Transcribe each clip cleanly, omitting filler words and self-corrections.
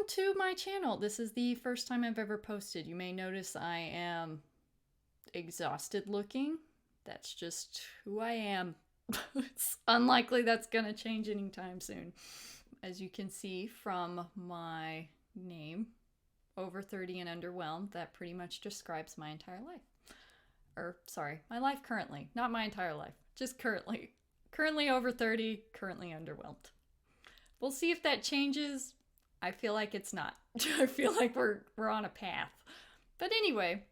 to my channel. This is the first time I've ever posted. You may notice I am exhausted looking. That's just who I am. It's unlikely that's gonna change anytime soon. As you can see from my name, over 30 and underwhelmed, that pretty much describes my entire life. Or, sorry, my life currently, not my entire life, just currently. Currently over 30, currently underwhelmed. We'll see if that changes. I feel like it's not. I feel like we're on a path. But anyway,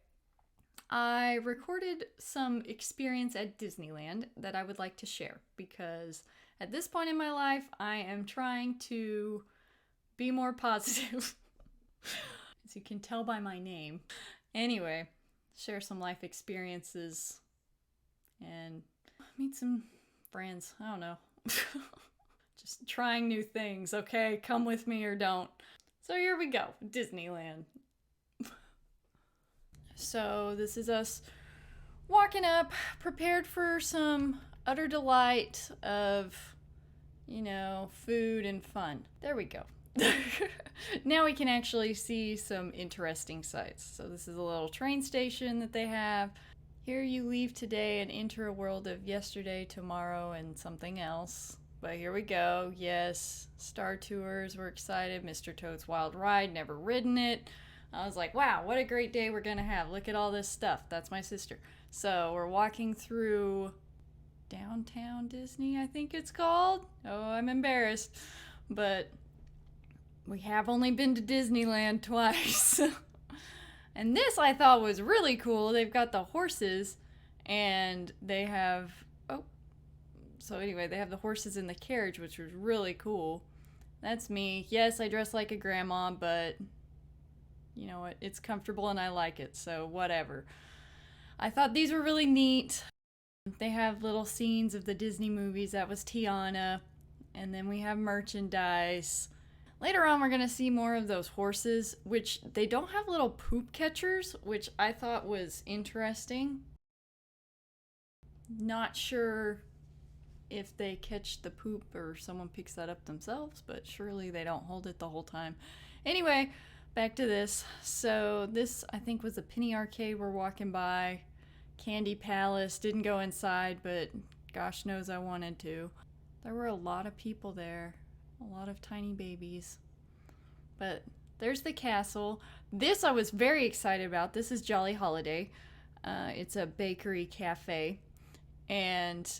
I recorded some experience at Disneyland that I would like to share because at this point in my life, I am trying to be more positive. As you can tell by my name. Anyway, share some life experiences and meet some friends. I don't know. Just trying new things, okay? Come with me or don't. So here we go, Disneyland. So this is us walking up, prepared for some utter delight of, you know, food and fun. There we go. Now we can actually see some interesting sights. So this is a little train station that they have. Here you leave today and enter a world of yesterday, tomorrow, and something else. But here we go. Yes, Star Tours, we're excited. Mr. Toad's Wild Ride, never ridden it. I was like, wow, what a great day we're gonna have. Look at all this stuff. That's my sister. So we're walking through Downtown Disney, I think it's called. Oh, I'm embarrassed. But we have only been to Disneyland twice. And this I thought was really cool. They've got the horses and they have, so anyway, they have the horses in the carriage, which was really cool. That's me. Yes, I dress like a grandma, but you know what? It's comfortable and I like it, so whatever. I thought these were really neat. They have little scenes of the Disney movies. That was Tiana. And then we have merchandise. Later on, we're going to see more of those horses, which they don't have little poop catchers, which I thought was interesting. Not sure if they catch the poop or someone picks that up themselves, but surely they don't hold it the whole time. Anyway, back to this. So this, I think, was a penny arcade we're walking by. Candy Palace. Didn't go inside, but gosh knows I wanted to. There were a lot of people there. A lot of tiny babies. But there's the castle. This I was very excited about. This is Jolly Holiday. It's a bakery cafe. And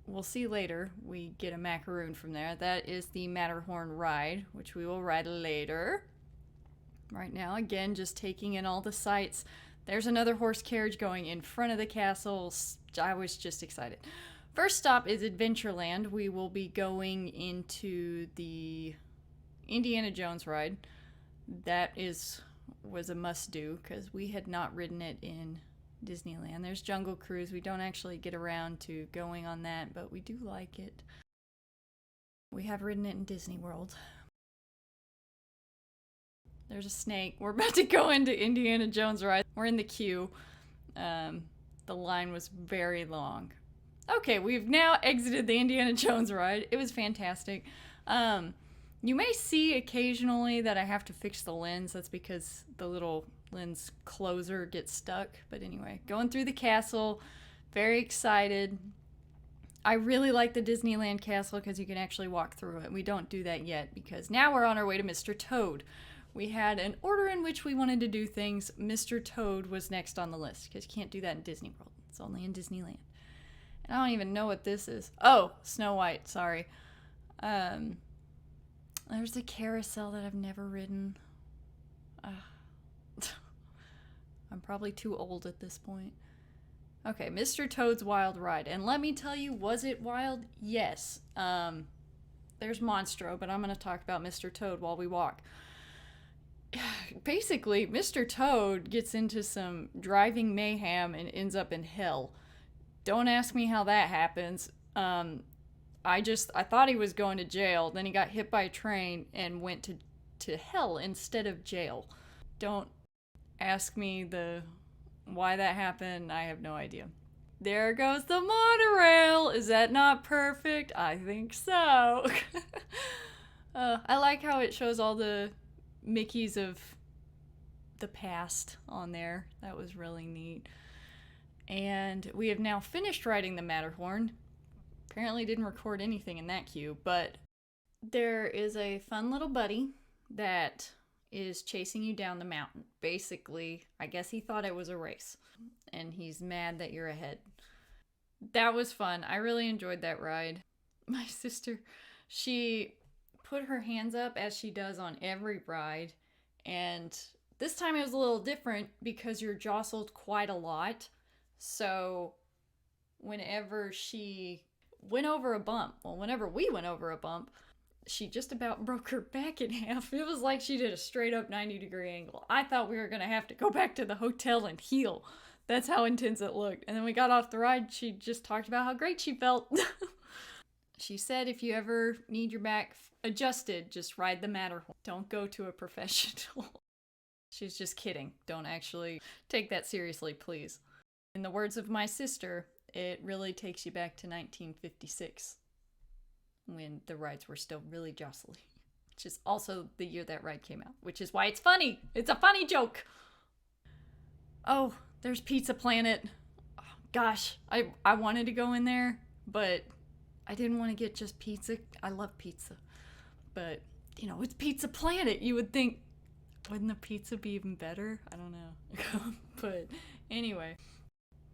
we'll see later, we get a macaroon from there. That is the Matterhorn ride, which we will ride later. Right now, again, just taking in all the sights. There's another horse carriage going in front of the castle. I was just excited. First stop is Adventureland. We will be going into the Indiana Jones ride. That was a must-do because we had not ridden it in Disneyland. There's Jungle Cruise. We don't actually get around to going on that, but we do like it. We have ridden it in Disney World. There's a snake. We're about to go into Indiana Jones ride. We're in the queue. The line was very long. Okay, we've now exited the Indiana Jones ride. It was fantastic. You may see occasionally that I have to fix the lens. That's because the little lens closer gets stuck. But anyway, going through the castle. Very excited. I really like the Disneyland castle because you can actually walk through it. We don't do that yet because now we're on our way to Mr. Toad. We had an order in which we wanted to do things. Mr. Toad was next on the list because you can't do that in Disney World. It's only in Disneyland. And I don't even know what this is. Oh, Snow White, sorry. There's the carousel that I've never ridden. I'm probably too old at this point. Okay, Mr. Toad's Wild Ride. And let me tell you, was it wild? Yes. There's Monstro, but I'm going to talk about Mr. Toad while we walk. Basically, Mr. Toad gets into some driving mayhem and ends up in hell. Don't ask me how that happens. I thought he was going to jail. Then he got hit by a train and went to hell instead of jail. Don't ask me why that happened. I have no idea. There goes the monorail. Is that not perfect? I think so. I like how it shows all the Mickeys of the past on there. That was really neat. And we have now finished riding the Matterhorn. Apparently didn't record anything in that queue, but there is a fun little buddy that is chasing you down the mountain. Basically, I guess he thought it was a race, and he's mad that you're ahead. That was fun. I really enjoyed that ride. My sister, she put her hands up as she does on every ride, and this time it was a little different because you're jostled quite a lot. So whenever she went over a bump, whenever we went over a bump, she just about broke her back in half. It was like she did a straight up 90-degree angle. I thought we were going to have to go back to the hotel and heal. That's how intense it looked. And then we got off the ride. She just talked about how great she felt. She said if you ever need your back adjusted, just ride the Matterhorn. Don't go to a professional. She's just kidding. Don't actually take that seriously, please. In the words of my sister, it really takes you back to 1956 when the rides were still really jostly, which is also the year that ride came out, which is why it's funny. It's a funny joke. Oh, there's Pizza Planet. Oh, gosh, I wanted to go in there, but I didn't want to get just pizza. I love pizza, but you know, it's Pizza Planet. You would think, wouldn't the pizza be even better? I don't know. But anyway,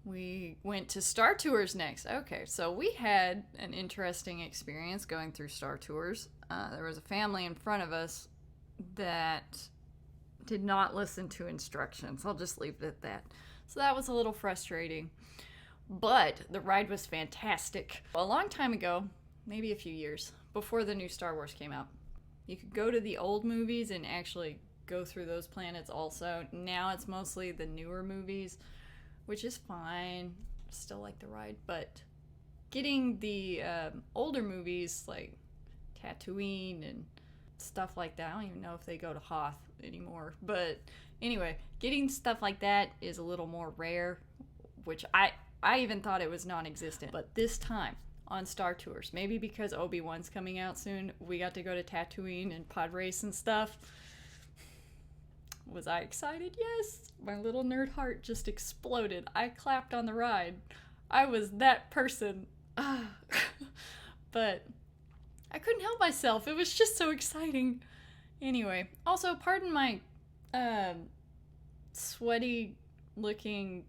we went to Star Tours next. Okay, so we had an interesting experience going through Star Tours. There was a family in front of us that did not listen to instructions. I'll just leave it at that. So that was a little frustrating. But the ride was fantastic. A long time ago, maybe a few years, before the new Star Wars came out, you could go to the old movies and actually go through those planets also. Now it's mostly the newer movies, which is fine. Still like the ride, but getting the older movies like Tatooine and stuff like that, I don't even know if they go to Hoth anymore, but anyway, getting stuff like that is a little more rare, which I even thought it was non-existent. But this time on Star Tours, maybe because Obi-Wan's coming out soon, we got to go to Tatooine and pod race and stuff. Was I excited? Yes. My little nerd heart just exploded. I clapped on the ride. I was that person. But I couldn't help myself. It was just so exciting. Anyway, also pardon my sweaty looking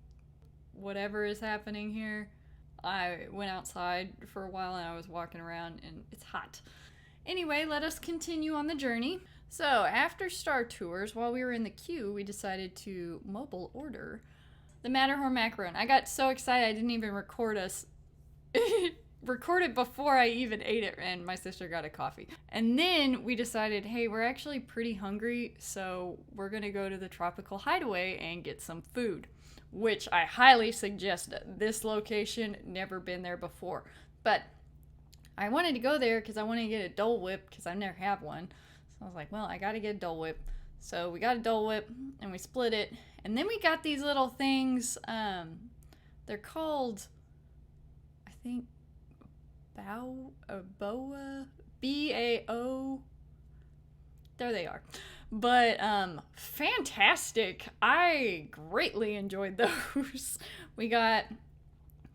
whatever is happening here. I went outside for a while and I was walking around and it's hot. Anyway, let us continue on the journey. So, after Star Tours, while we were in the queue, we decided to mobile order the Matterhorn macaron. I got so excited I didn't even record it before I even ate it, and my sister got a coffee. And then we decided, hey, we're actually pretty hungry, so we're gonna go to the Tropical Hideaway and get some food, which I highly suggest. This location, never been there before. But I wanted to go there because I wanted to get a Dole Whip because I never have one. I was like, well, I gotta get a Dole Whip. So we got a Dole Whip and we split it. And then we got these little things. They're called, I think, Boa, B-A-O. There they are. But fantastic. I greatly enjoyed those. We got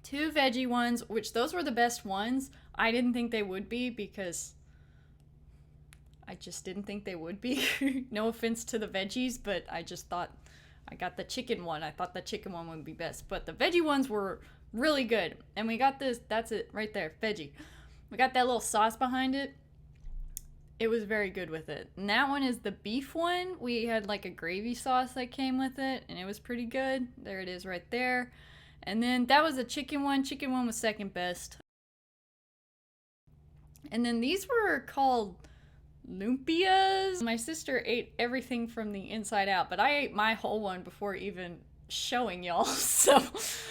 2 veggie ones, which those were the best ones. I didn't think they would be because I just didn't think they would be. No offense to the veggies, but I just thought I got the chicken one. I thought the chicken one would be best. But the veggie ones were really good. And we got this, that's it right there, veggie. We got that little sauce behind it. It was very good with it. And that one is the beef one. We had like a gravy sauce that came with it, and it was pretty good. There it is right there. And then that was a chicken one. Chicken one was second best. And then these were called lumpias. My sister ate everything from the inside out, but I ate my whole one before even showing y'all. So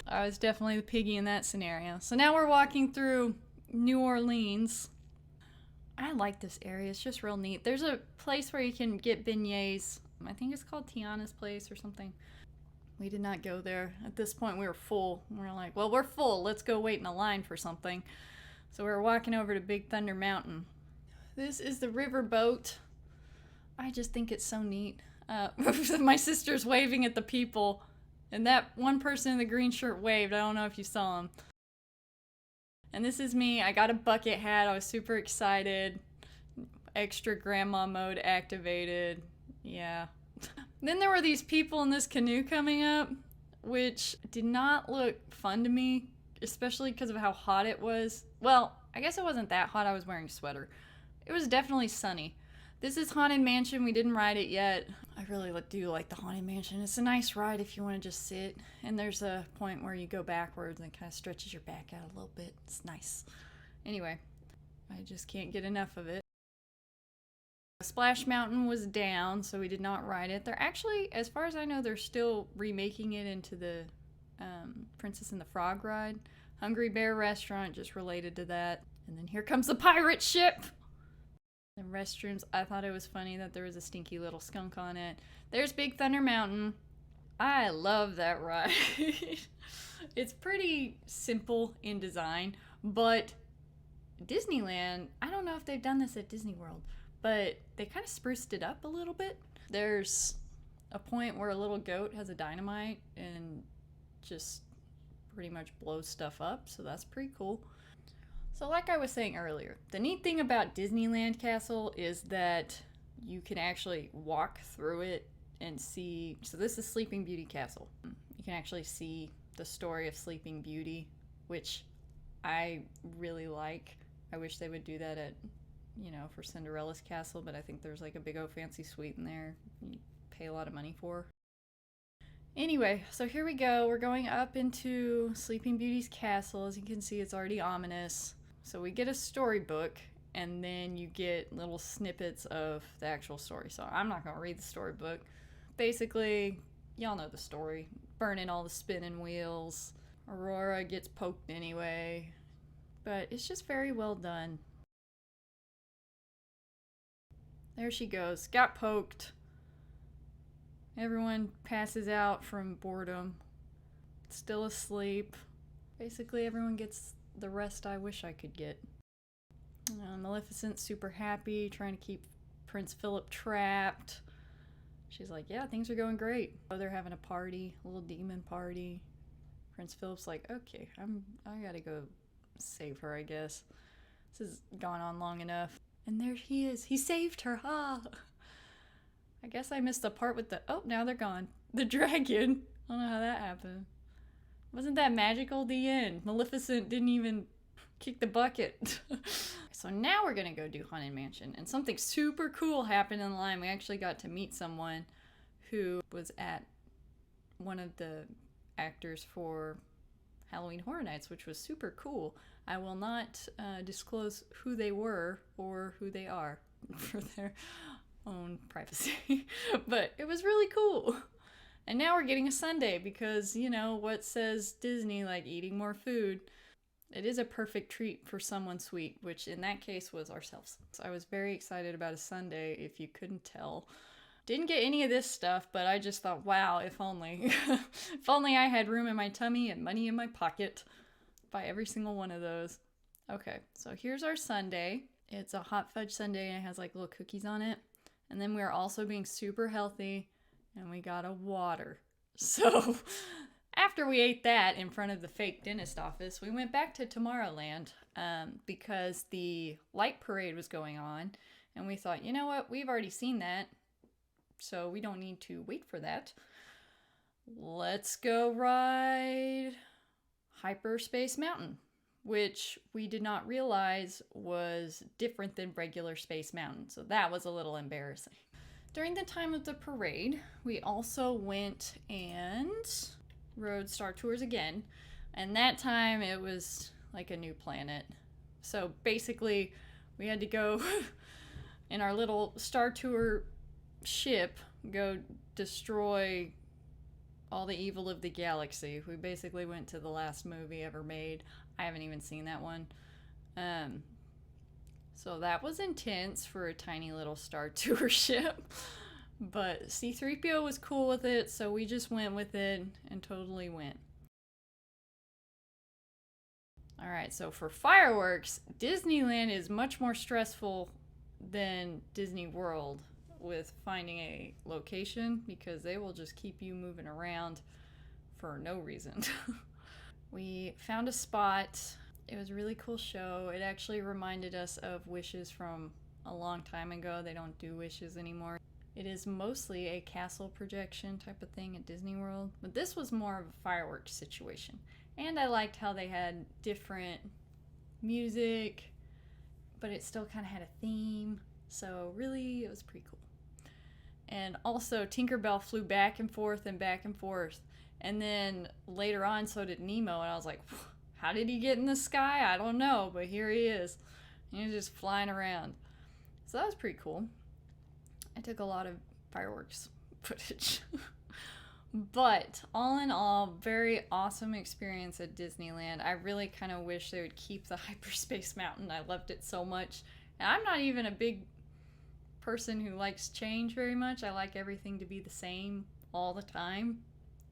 I was definitely the piggy in that scenario. So now we're walking through New Orleans. I like this area. It's just real neat. There's a place where you can get beignets. I think it's called Tiana's Place or something. We did not go there. At this point, we were full. We were like, well, we're full. Let's go wait in a line for something. So we were walking over to Big Thunder Mountain. This is the river boat. I just think it's so neat. My sister's waving at the people, and that one person in the green shirt waved. I don't know if you saw him. And this is me. I got a bucket hat. I was super excited. Extra grandma mode activated. Yeah. Then there were these people in this canoe coming up, which did not look fun to me, especially because of how hot it was. Well, I guess it wasn't that hot. I was wearing a sweater. It was definitely sunny. This is Haunted Mansion. We didn't ride it yet. I really do like the Haunted Mansion. It's a nice ride if you want to just sit. And there's a point where you go backwards and it kind of stretches your back out a little bit. It's nice. Anyway, I just can't get enough of it. Splash Mountain was down, so we did not ride it. They're actually, as far as I know, they're still remaking it into the Princess and the Frog ride. Hungry Bear Restaurant, just related to that. And then here comes the pirate ship! The restrooms, I thought it was funny that there was a stinky little skunk on it. There's Big Thunder Mountain. I love that ride. It's pretty simple in design, but Disneyland, I don't know if they've done this at Disney World, but they kind of spruced it up a little bit. There's a point where a little goat has a dynamite and just pretty much blows stuff up, so that's pretty cool. So like I was saying earlier, the neat thing about Disneyland Castle is that you can actually walk through it and see, so this is Sleeping Beauty Castle. You can actually see the story of Sleeping Beauty, which I really like. I wish they would do that at, for Cinderella's castle, but I think there's like a big old fancy suite in there you pay a lot of money for. Anyway, so here we go. We're going up into Sleeping Beauty's castle. As you can see, it's already ominous. So we get a storybook, and then you get little snippets of the actual story. So I'm not going to read the storybook. Basically, y'all know the story. Burning all the spinning wheels. Aurora gets poked anyway. But it's just very well done. There she goes. Got poked. Everyone passes out from boredom. Still asleep. Basically, everyone gets the rest I wish I could get. Maleficent's super happy, trying to keep Prince Philip trapped. She's like, yeah, things are going great. Oh, they're having a party, a little demon party. Prince Philip's like, okay, I gotta go save her, I guess. This has gone on long enough. And there he is. He saved her, ha! I guess I missed the part with oh, now they're gone. The dragon. I don't know how that happened. Wasn't that magical? The end. Maleficent didn't even kick the bucket. So now we're gonna go do Haunted Mansion. And something super cool happened in the line. We actually got to meet someone who was at one of the actors for Halloween Horror Nights, which was super cool. I will not disclose who they were or who they are for their own privacy. But it was really cool. And now we're getting a sundae because, what says Disney like eating more food? It is a perfect treat for someone sweet, which in that case was ourselves. So I was very excited about a sundae, if you couldn't tell. Didn't get any of this stuff, but I just thought, wow, if only. If only I had room in my tummy and money in my pocket. Buy every single one of those. Okay, so here's our sundae. It's a hot fudge sundae and it has like little cookies on it. And then we're also being super healthy and we got a water. So after we ate that in front of the fake dentist office, we went back to Tomorrowland because the light parade was going on. And we thought, you know what, we've already seen that, so we don't need to wait for that. Let's go ride Hyperspace Mountain, which we did not realize was different than regular Space Mountain. So that was a little embarrassing. During the time of the parade, we also went and rode Star Tours again. And that time it was like a new planet. So basically we had to go in our little Star Tour ship, go destroy all the evil of the galaxy. We basically went to the last movie ever made. I haven't even seen that one. So that was intense for a tiny little Star Tour ship. But C-3PO was cool with it, so we just went with it and totally went. Alright, so for fireworks, Disneyland is much more stressful than Disney World with finding a location, because they will just keep you moving around for no reason. We found a spot. It was a really cool show. It actually reminded us of Wishes from a long time ago. They don't do Wishes anymore. It is mostly a castle projection type of thing at Disney World, but this was more of a fireworks situation. And I liked how they had different music, but it still kind of had a theme. So really, it was pretty cool. And also, Tinkerbell flew back and forth and back and forth. And then later on, so did Nemo. And I was like, how did he get in the sky? I don't know, but here he is. And he was just flying around. So that was pretty cool. I took a lot of fireworks footage. But all in all, very awesome experience at Disneyland. I really kind of wish they would keep the Hyperspace Mountain. I loved it so much. And I'm not even a big person who likes change very much. I like everything to be the same all the time.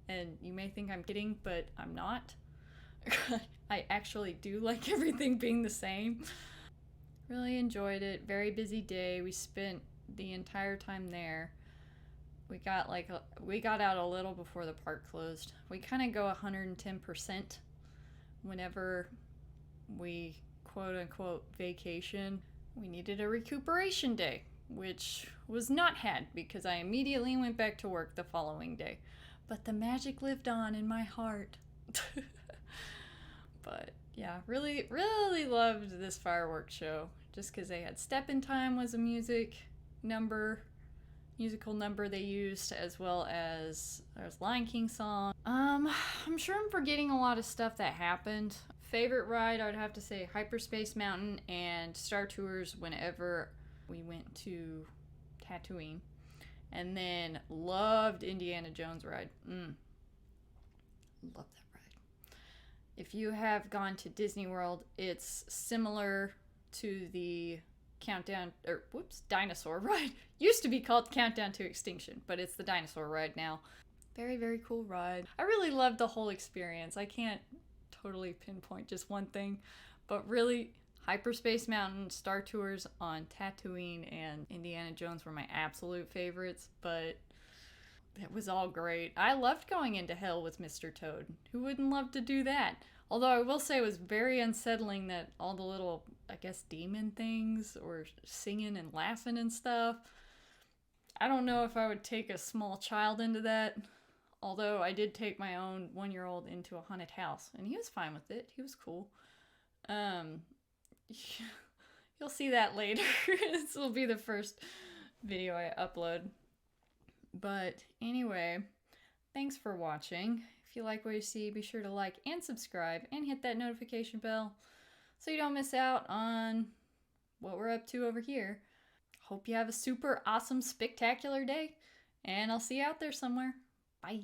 And you may think I'm kidding, but I'm not. I actually do like everything being the same. Really enjoyed it. Very busy day. We spent the entire time there. We got out a little before the park closed. We kind of go 110% whenever we quote unquote vacation. We needed a recuperation day, which was not had because I immediately went back to work the following day. But the magic lived on in my heart. But yeah, really, really loved this fireworks show. Just because they had Step in Time was a musical number they used, as well as there's Lion King song. I'm sure I'm forgetting a lot of stuff that happened. Favorite ride, I would have to say Hyperspace Mountain and Star Tours whenever we went to Tatooine. And then loved Indiana Jones ride. Love that ride. If you have gone to Disney World, it's similar to the dinosaur ride. Used to be called Countdown to Extinction, but it's the dinosaur ride now. Very, very cool ride. I really loved the whole experience. I can't totally pinpoint just one thing, but really, Hyperspace Mountain, Star Tours on Tatooine, and Indiana Jones were my absolute favorites, but it was all great. I loved going into hell with Mr. Toad. Who wouldn't love to do that? Although I will say it was very unsettling that all the little, I guess, demon things were singing and laughing and stuff. I don't know if I would take a small child into that. Although I did take my own 1-year-old into a haunted house, and he was fine with it. He was cool. You'll see that later. This will be the first video I upload. But anyway, thanks for watching. If you like what you see, be sure to like and subscribe and hit that notification bell so you don't miss out on what we're up to over here. Hope you have a super awesome, spectacular day, and I'll see you out there somewhere. Bye.